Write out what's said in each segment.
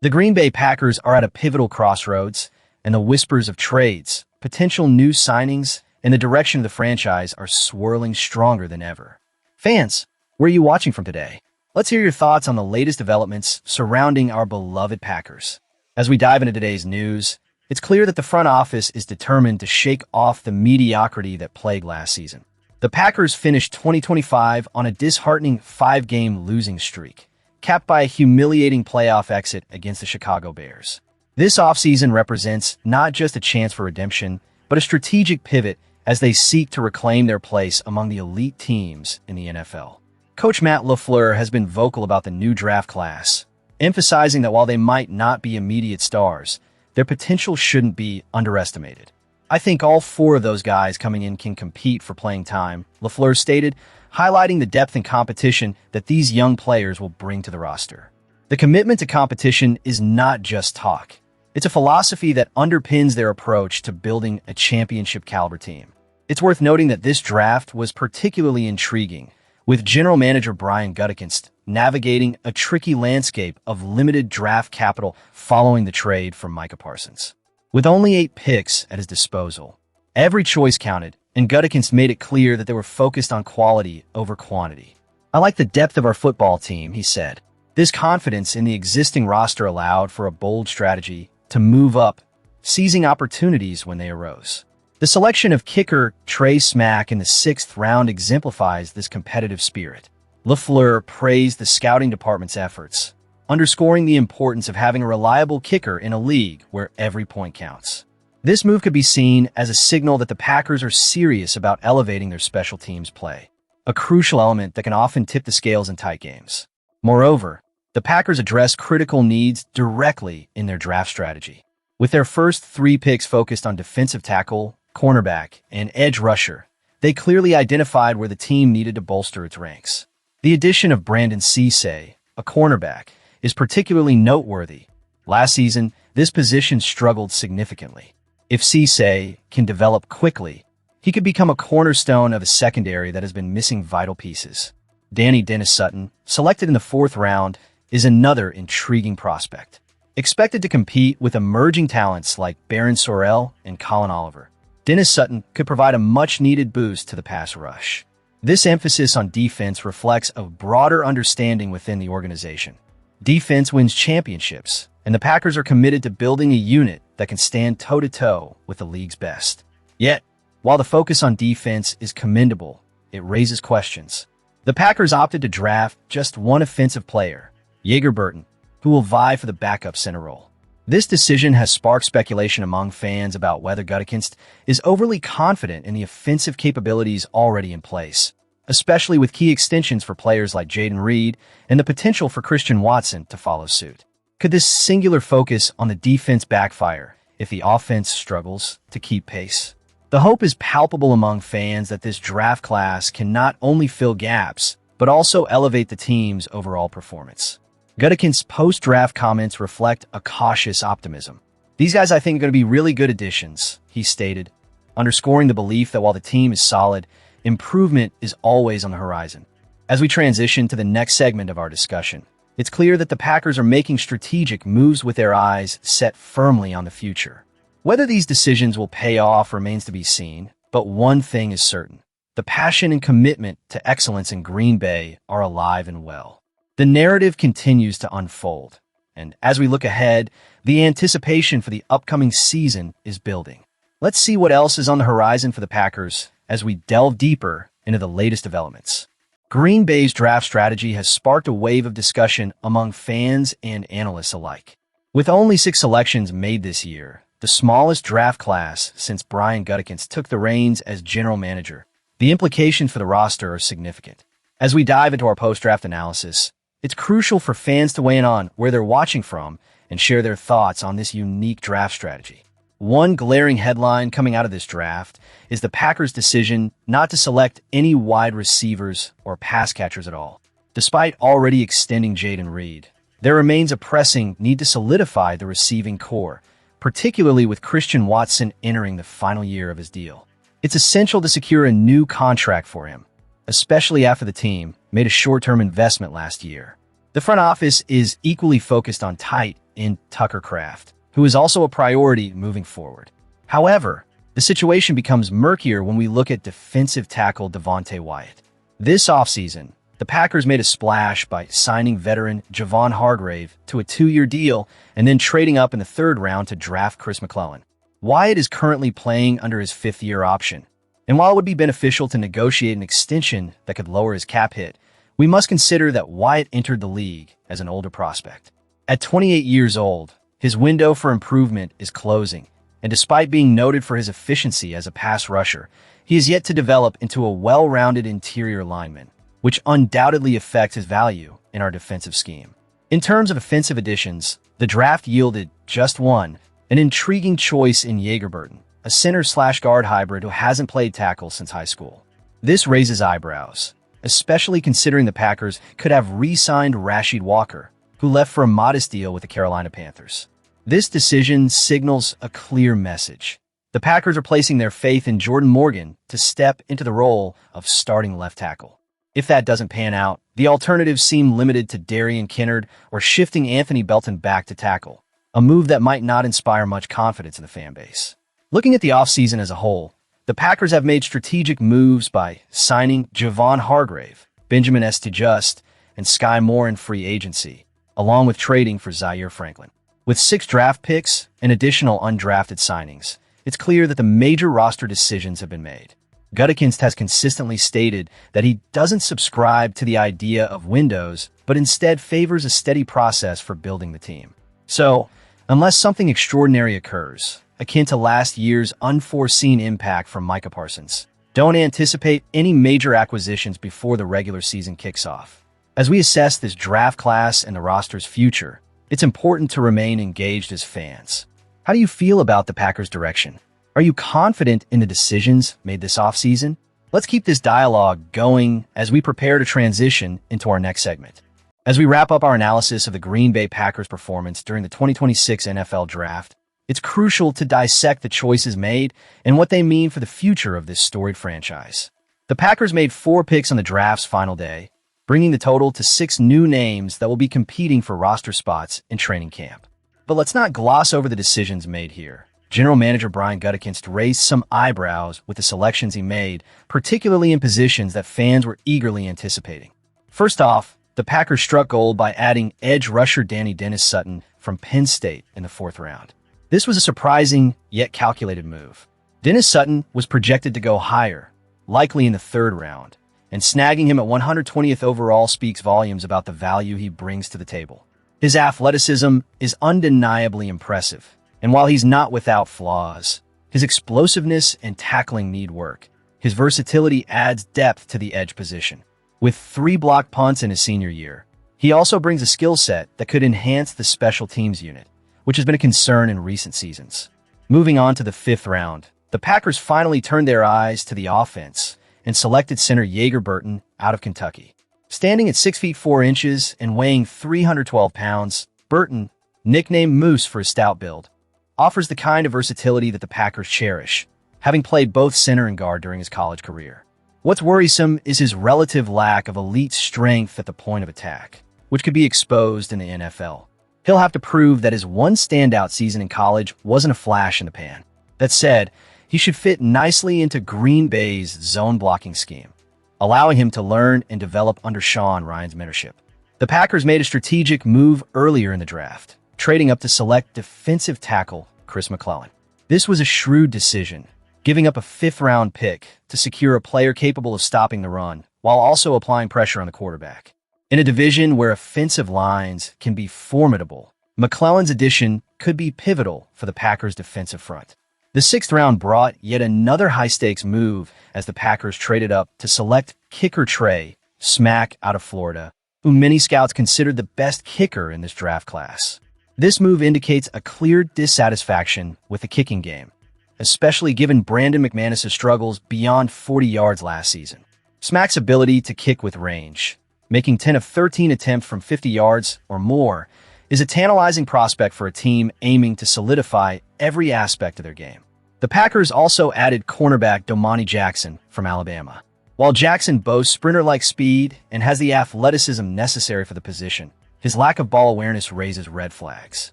The Green Bay Packers are at a pivotal crossroads, and the whispers of trades, potential new signings, and the direction of the franchise are swirling stronger than ever. Fans, where are you watching from today? Let's hear your thoughts on the latest developments surrounding our beloved Packers. As we dive into today's news, it's clear that the front office is determined to shake off the mediocrity that plagued last season. The Packers finished 2025 on a disheartening 5-game losing streak, capped by a humiliating playoff exit against the Chicago Bears. This offseason represents not just a chance for redemption, but a strategic pivot as they seek to reclaim their place among the elite teams in the NFL. Coach Matt LaFleur has been vocal about the new draft class, emphasizing that while they might not be immediate stars, their potential shouldn't be underestimated. I think all 4 of those guys coming in can compete for playing time, LaFleur stated, highlighting the depth and competition that these young players will bring to the roster. The commitment to competition is not just talk. It's a philosophy that underpins their approach to building a championship-caliber team. It's worth noting that this draft was particularly intriguing, with General Manager Brian Gutekunst navigating a tricky landscape of limited draft capital following the trade for Micah Parsons. With only 8 picks at his disposal, every choice counted, and Gutekunst made it clear that they were focused on quality over quantity. "I like the depth of our football team," he said. This confidence in the existing roster allowed for a bold strategy to move up, seizing opportunities when they arose. The selection of kicker Trey Smack in the 6th round exemplifies this competitive spirit. LaFleur praised the scouting department's efforts, underscoring the importance of having a reliable kicker in a league where every point counts. This move could be seen as a signal that the Packers are serious about elevating their special teams play, a crucial element that can often tip the scales in tight games. Moreover, the Packers address critical needs directly in their draft strategy. With their first 3 picks focused on defensive tackle, cornerback, and edge rusher, they clearly identified where the team needed to bolster its ranks. The addition of Brandon Cisse, a cornerback, is particularly noteworthy. Last season, this position struggled significantly. If Cisse can develop quickly, he could become a cornerstone of a secondary that has been missing vital pieces. Dani Dennis-Sutton, selected in the 4th round, is another intriguing prospect. Expected to compete with emerging talents like Barron Sorrell and Colin Oliver, Dennis-Sutton could provide a much-needed boost to the pass rush. This emphasis on defense reflects a broader understanding within the organization. Defense wins championships, and the Packers are committed to building a unit that can stand toe-to-toe with the league's best. Yet, while the focus on defense is commendable, it raises questions. The Packers opted to draft just one offensive player, Jager Burton, who will vie for the backup center role. This decision has sparked speculation among fans about whether Gutekunst is overly confident in the offensive capabilities already in place, especially with key extensions for players like Jayden Reed and the potential for Christian Watson to follow suit. Could this singular focus on the defense backfire if the offense struggles to keep pace? The hope is palpable among fans that this draft class can not only fill gaps, but also elevate the team's overall performance. Gutekunst's post-draft comments reflect a cautious optimism. "These guys I think are going to be really good additions," he stated, underscoring the belief that while the team is solid, improvement is always on the horizon. As we transition to the next segment of our discussion, it's clear that the Packers are making strategic moves with their eyes set firmly on the future. Whether these decisions will pay off remains to be seen, but one thing is certain. The passion and commitment to excellence in Green Bay are alive and well. The narrative continues to unfold, and as we look ahead, the anticipation for the upcoming season is building. Let's see what else is on the horizon for the Packers as we delve deeper into the latest developments. Green Bay's draft strategy has sparked a wave of discussion among fans and analysts alike. With only 6 selections made this year, the smallest draft class since Brian Gutekunst took the reins as general manager, the implications for the roster are significant. As we dive into our post-draft analysis, it's crucial for fans to weigh in on where they're watching from and share their thoughts on this unique draft strategy. One glaring headline coming out of this draft is the Packers' decision not to select any wide receivers or pass catchers at all. Despite already extending Jayden Reed, there remains a pressing need to solidify the receiving core, particularly with Christian Watson entering the final year of his deal. It's essential to secure a new contract for him, especially after the team made a short-term investment last year. The front office is equally focused on tight in Tucker Kraft, who is also a priority moving forward. However, the situation becomes murkier when we look at defensive tackle Devonte Wyatt. This offseason, the Packers made a splash by signing veteran Javon Hargrave to a 2-year deal and then trading up in the 3rd round to draft Chris McClellan. Wyatt is currently playing under his 5th-year option, and while it would be beneficial to negotiate an extension that could lower his cap hit, we must consider that Wyatt entered the league as an older prospect. At 28 years old, his window for improvement is closing, and despite being noted for his efficiency as a pass rusher, he is yet to develop into a well-rounded interior lineman, which undoubtedly affects his value in our defensive scheme. In terms of offensive additions, the draft yielded just one, an intriguing choice in Jager Burton, a center/guard hybrid who hasn't played tackle since high school. This raises eyebrows, especially considering the Packers could have re-signed Rasheed Walker, who left for a modest deal with the Carolina Panthers. This decision signals a clear message. The Packers are placing their faith in Jordan Morgan to step into the role of starting left tackle. If that doesn't pan out, the alternatives seem limited to Darian Kinnard or shifting Anthony Belton back to tackle, a move that might not inspire much confidence in the fan base. Looking at the offseason as a whole, the Packers have made strategic moves by signing Javon Hargrave, Benjamin St-Juste, and Sky Moore in free agency, along with trading for Zaire Franklin. With 6 draft picks and additional undrafted signings, it's clear that the major roster decisions have been made. Gutekunst has consistently stated that he doesn't subscribe to the idea of windows, but instead favors a steady process for building the team. So, unless something extraordinary occurs, akin to last year's unforeseen impact from Micah Parsons, don't anticipate any major acquisitions before the regular season kicks off. As we assess this draft class and the roster's future, it's important to remain engaged as fans. How do you feel about the Packers' direction? Are you confident in the decisions made this offseason? Let's keep this dialogue going as we prepare to transition into our next segment. As we wrap up our analysis of the Green Bay Packers' performance during the 2026 NFL Draft, it's crucial to dissect the choices made and what they mean for the future of this storied franchise. The Packers made 4 picks on the draft's final day, bringing the total to 6 new names that will be competing for roster spots in training camp. But let's not gloss over the decisions made here. General Manager Brian Gutekunst raised some eyebrows with the selections he made, particularly in positions that fans were eagerly anticipating. First off, the Packers struck gold by adding edge rusher Dani Dennis-Sutton from Penn State in the 4th round. This was a surprising, yet calculated move. Dennis-Sutton was projected to go higher, likely in the 3rd round, and snagging him at 120th overall speaks volumes about the value he brings to the table. His athleticism is undeniably impressive, and while he's not without flaws, his explosiveness and tackling need work. His versatility adds depth to the edge position. With 3 blocked punts in his senior year, he also brings a skill set that could enhance the special teams unit, which has been a concern in recent seasons. Moving on to the 5th round, the Packers finally turned their eyes to the offense and selected center Jager Burton out of Kentucky. Standing at 6 feet 4 inches and weighing 312 pounds, Burton, nicknamed Moose for his stout build, offers the kind of versatility that the Packers cherish, having played both center and guard during his college career. What's worrisome is his relative lack of elite strength at the point of attack, which could be exposed in the NFL. He'll have to prove that his one standout season in college wasn't a flash in the pan. That said, he should fit nicely into Green Bay's zone blocking scheme, allowing him to learn and develop under Sean Ryan's mentorship. The Packers made a strategic move earlier in the draft, trading up to select defensive tackle Chris McClellan. This was a shrewd decision, giving up a 5th-round pick to secure a player capable of stopping the run while also applying pressure on the quarterback. In a division where offensive lines can be formidable, McClellan's addition could be pivotal for the Packers' defensive front. The 6th round brought yet another high-stakes move as the Packers traded up to select kicker Trey Smack out of Florida, who many scouts considered the best kicker in this draft class. This move indicates a clear dissatisfaction with the kicking game, especially given Brandon McManus's struggles beyond 40 yards last season. Smack's ability to kick with range, making 10 of 13 attempts from 50 yards or more, is a tantalizing prospect for a team aiming to solidify every aspect of their game. The Packers also added cornerback Domani Jackson from Alabama. While Jackson boasts sprinter-like speed and has the athleticism necessary for the position, his lack of ball awareness raises red flags.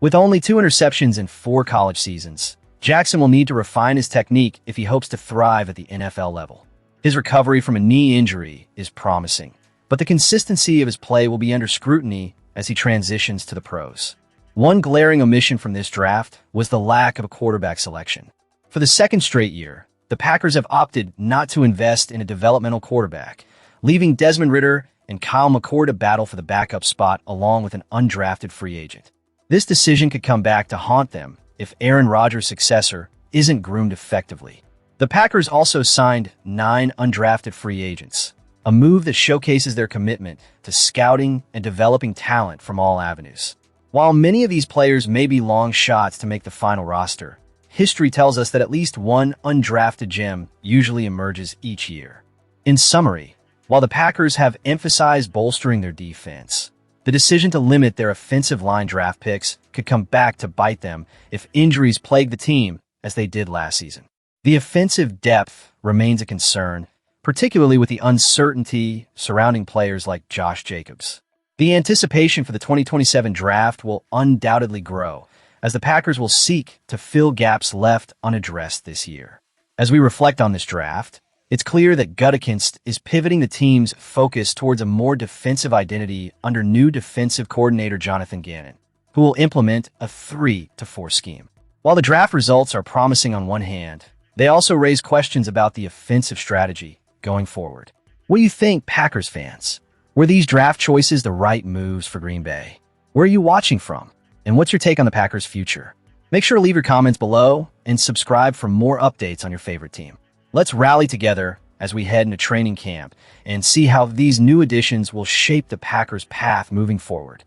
With only 2 interceptions in 4 college seasons, Jackson will need to refine his technique if he hopes to thrive at the NFL level. His recovery from a knee injury is promising, but the consistency of his play will be under scrutiny as he transitions to the pros. One glaring omission from this draft was the lack of a quarterback selection. For the second straight year, the Packers have opted not to invest in a developmental quarterback, leaving Desmond Ridder and Kyle McCord to battle for the backup spot along with an undrafted free agent. This decision could come back to haunt them if Aaron Rodgers' successor isn't groomed effectively. The Packers also signed 9 undrafted free agents, a move that showcases their commitment to scouting and developing talent from all avenues. While many of these players may be long shots to make the final roster, history tells us that at least one undrafted gem usually emerges each year. In summary, while the Packers have emphasized bolstering their defense, the decision to limit their offensive line draft picks could come back to bite them if injuries plague the team as they did last season. The offensive depth remains a concern, particularly with the uncertainty surrounding players like Josh Jacobs. The anticipation for the 2027 draft will undoubtedly grow, as the Packers will seek to fill gaps left unaddressed this year. As we reflect on this draft, it's clear that Gutekunst is pivoting the team's focus towards a more defensive identity under new defensive coordinator Jonathan Gannon, who will implement a 3-4 scheme. While the draft results are promising on one hand, they also raise questions about the offensive strategy going forward. What do you think, Packers fans? Were these draft choices the right moves for Green Bay? Where are you watching from? And what's your take on the Packers' future? Make sure to leave your comments below and subscribe for more updates on your favorite team. Let's rally together as we head into training camp and see how these new additions will shape the Packers' path moving forward.